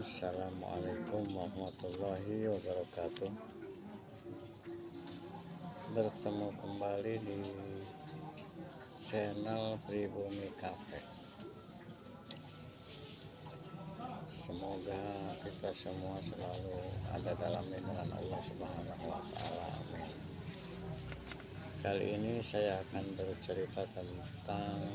Assalamualaikum warahmatullahi wabarakatuh. Bertemu kembali di channel Pribumi Cafe. Semoga kita semua selalu ada dalam lindungan Allah Subhanahu wa Ta'ala. Amin. Kali ini saya akan bercerita tentang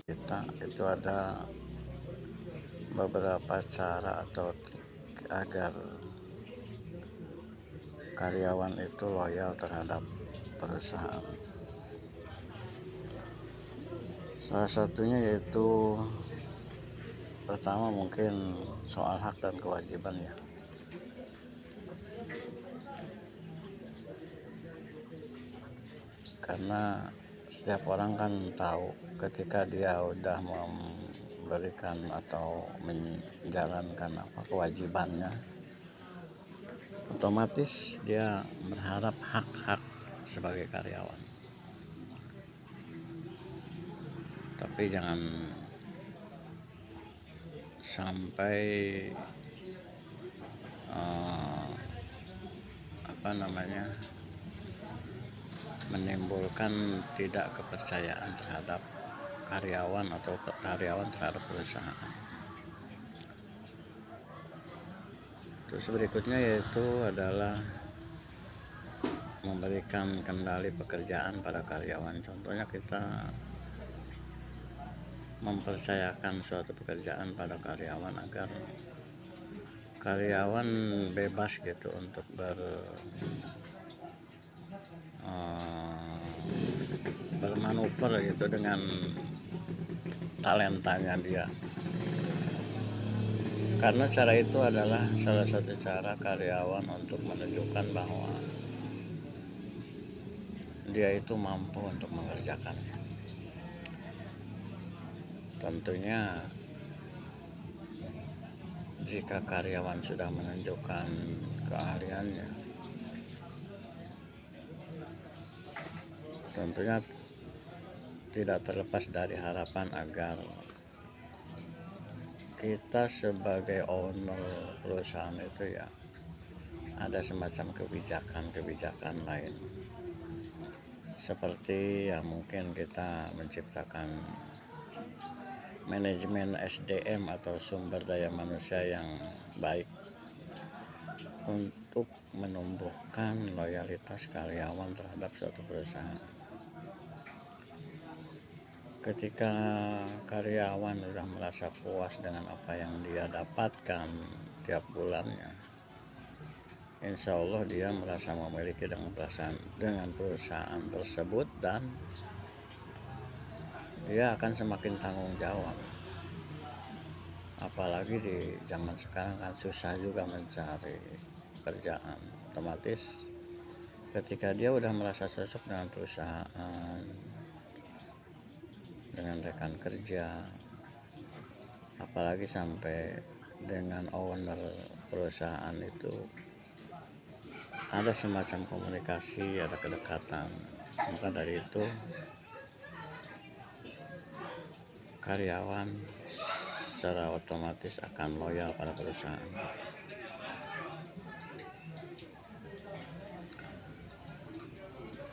kita itu ada beberapa cara atau trik agar karyawan itu loyal terhadap perusahaan. Salah satunya yaitu pertama mungkin soal hak dan kewajiban ya. Karena setiap orang kan tahu ketika dia udah memberikan atau menjalankan kewajibannya, otomatis dia berharap hak-hak sebagai karyawan. Tapi jangan sampai menimbulkan tidak kepercayaan terhadap karyawan atau karyawan terhadap perusahaan. Terus berikutnya yaitu adalah memberikan kendali pekerjaan pada karyawan. Contohnya kita mempercayakan suatu pekerjaan pada karyawan agar karyawan bebas gitu untuk bermanuver gitu dengan talentanya dia. Karena cara itu adalah salah satu cara karyawan untuk menunjukkan bahwa dia itu mampu untuk mengerjakannya. Tentunya jika karyawan sudah menunjukkan keahliannya, tentunya tidak terlepas dari harapan agar kita sebagai owner perusahaan itu ya ada semacam kebijakan lain, seperti ya mungkin kita menciptakan manajemen SDM atau sumber daya manusia yang baik untuk menumbuhkan loyalitas karyawan terhadap suatu perusahaan. Ketika karyawan sudah merasa puas dengan apa yang dia dapatkan tiap bulannya, insya Allah dia merasa memiliki dengan perusahaan tersebut, dan dia akan semakin tanggung jawab. Apalagi di zaman sekarang kan susah juga mencari pekerjaan. Otomatis ketika dia udah merasa cocok dengan perusahaan, dengan rekan kerja, apalagi sampai dengan owner perusahaan itu ada semacam komunikasi, ada kedekatan, maka dari itu karyawan secara otomatis akan loyal pada perusahaan.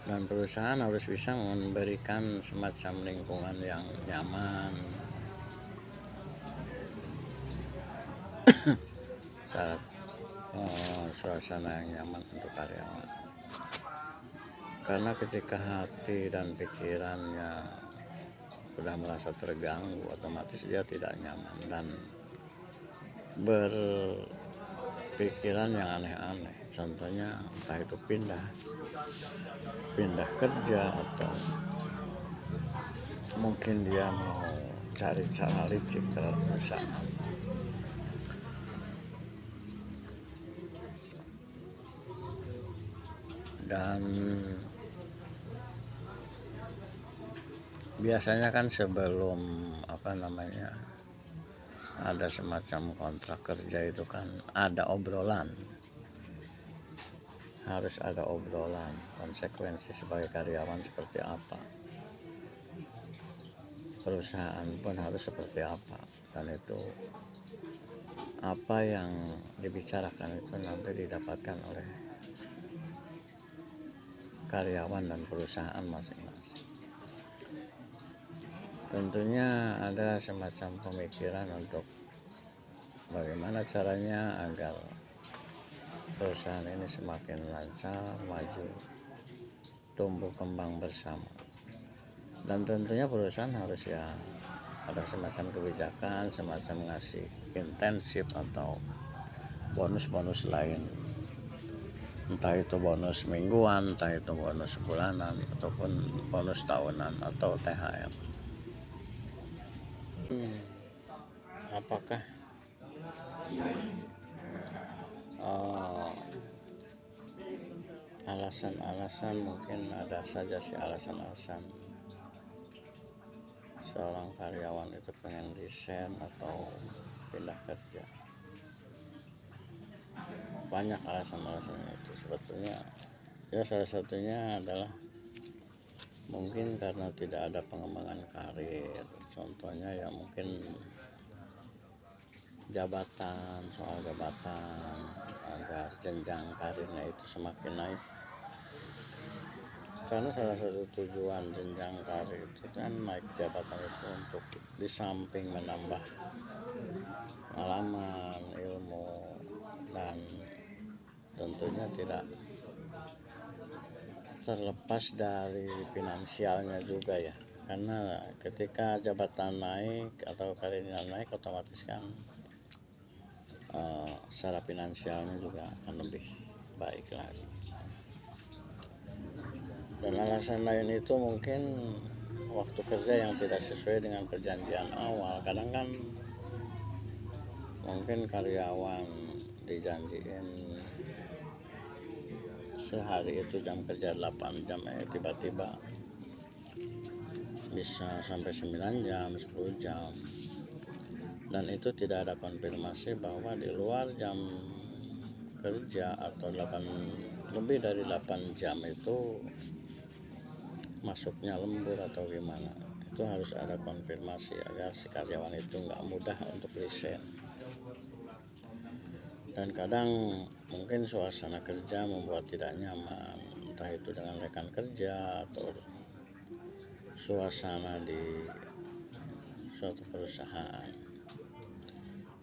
Dan perusahaan harus bisa memberikan semacam lingkungan yang nyaman, suasana yang nyaman untuk karyawan. Karena ketika hati dan pikirannya sudah merasa terganggu, otomatis dia tidak nyaman dan berpikiran yang aneh-aneh. Contohnya entah itu pindah kerja, atau mungkin dia mau cari cara licik terhadap perusahaan. Dan biasanya kan sebelum ada semacam kontrak kerja itu kan ada obrolan, harus ada obrolan konsekuensi sebagai karyawan seperti apa, perusahaan pun harus seperti apa, dan itu apa yang dibicarakan itu nanti didapatkan oleh karyawan dan perusahaan masing-masing. Tentunya ada semacam pemikiran untuk bagaimana caranya agar perusahaan ini semakin lancar, maju, tumbuh kembang bersama. Dan tentunya perusahaan harus ya ada semacam kebijakan, semacam ngasih intensif atau bonus-bonus lain, entah itu bonus mingguan, entah itu bonus bulanan, ataupun bonus tahunan atau THR. Apakah alasan-alasan, mungkin ada saja sih alasan-alasan seorang karyawan itu pengen resign atau pindah kerja. Banyak alasan-alasan itu sebetulnya. Ya salah satunya adalah mungkin karena tidak ada pengembangan karir. Contohnya ya mungkin jabatan, soal jabatan, agar jenjang karirnya itu semakin naik. Karena salah satu tujuan jenjang karir itu kan naik jabatan itu untuk di samping menambah pengalaman, ilmu, dan tentunya tidak terlepas dari finansialnya juga ya. Karena ketika jabatan naik atau karirnya naik, otomatis kan secara finansialnya juga akan lebih baik lagi. Dan alasan lain itu mungkin waktu kerja yang tidak sesuai dengan perjanjian awal. Kadang kan mungkin karyawan dijanjiin sehari itu jam kerja 8 jam, tiba-tiba bisa sampai 9 jam, 10 jam. Dan itu tidak ada konfirmasi bahwa di luar jam kerja atau lebih dari 8 jam itu masuknya lembur atau gimana. Itu harus ada konfirmasi agar si karyawan itu nggak mudah untuk resign. Dan kadang mungkin suasana kerja membuat tidak nyaman, entah itu dengan rekan kerja atau suasana di suatu perusahaan,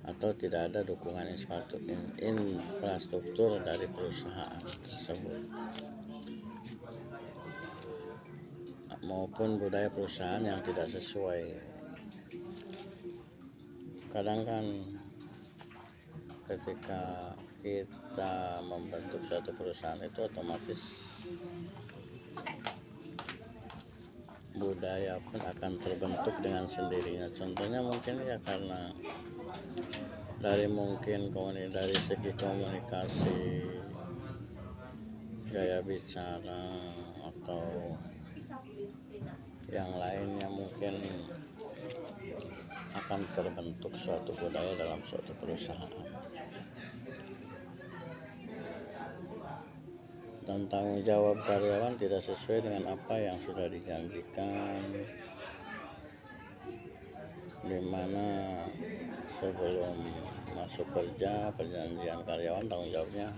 atau tidak ada dukungan infrastruktur dari perusahaan tersebut, maupun budaya perusahaan yang tidak sesuai. Kadang kan ketika kita membentuk suatu perusahaan itu otomatis budaya pun akan terbentuk dengan sendirinya. Contohnya mungkin ya karena dari segi komunikasi, gaya bicara, atau yang lainnya mungkin akan terbentuk suatu budaya dalam suatu perusahaan. Dan tanggung jawab karyawan tidak sesuai dengan apa yang sudah dijanjikan, dimana sebelum masuk kerja perjanjian karyawan tanggung jawabnya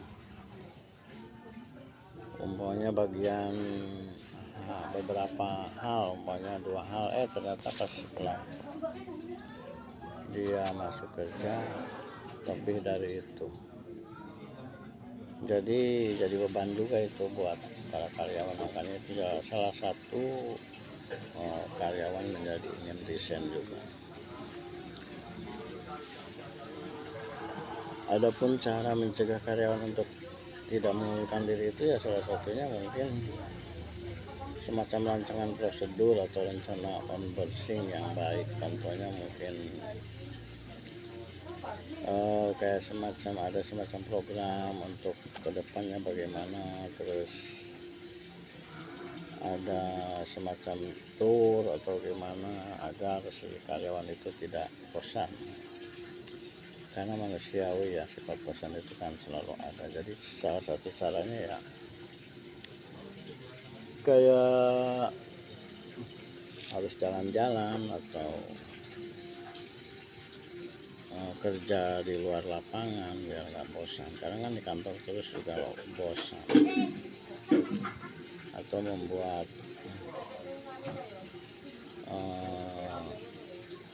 umpamanya bagian beberapa hal, umpamanya 2 hal, ternyata pas setelah dia masuk kerja lebih dari itu. Jadi beban juga itu buat para karyawan. Makanya itu salah satu karyawan menjadi ingin resign juga. Adapun cara mencegah karyawan untuk tidak mengundurkan diri itu ya salah satunya mungkin semacam rancangan prosedur atau rencana onboarding yang baik. Contohnya mungkin kayak ada semacam program untuk kedepannya bagaimana, terus ada semacam tour atau gimana agar si karyawan itu tidak bosan. Karena manusiawi ya, sifat bosan itu kan selalu ada. Jadi salah satu caranya ya kayak harus jalan-jalan atau kerja di luar lapangan biar nggak bosan, karena kan di kantor terus juga bosan. Atau membuat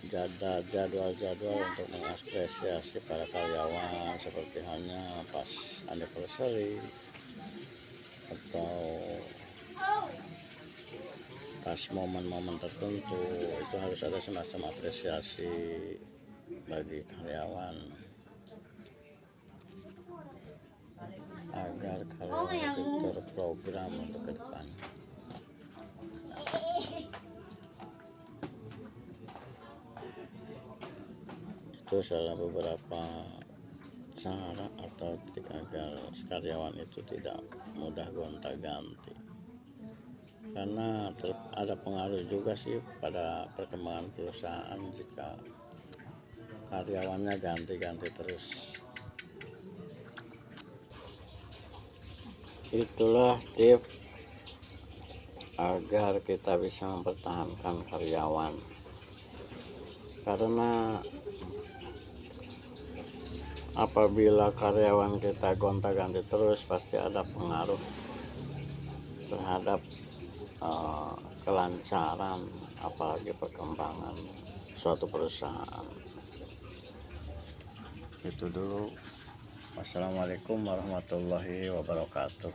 jadwal-jadwal untuk mengapresiasi para karyawan, seperti halnya pas anniversary atau pas momen-momen tertentu. Itu harus ada semacam apresiasi bagi karyawan agar karyawan itu terprogram untuk ke depan. Itu salah beberapa cara atau trik agar karyawan itu tidak mudah gonta-ganti, karena ada pengaruh juga sih pada perkembangan perusahaan jika karyawannya ganti-ganti terus. Itulah tips agar kita bisa mempertahankan karyawan, karena apabila karyawan kita gonta-ganti terus pasti ada pengaruh terhadap kelancaran apalagi perkembangan suatu perusahaan. Itu dulu. Wassalamualaikum warahmatullahi wabarakatuh.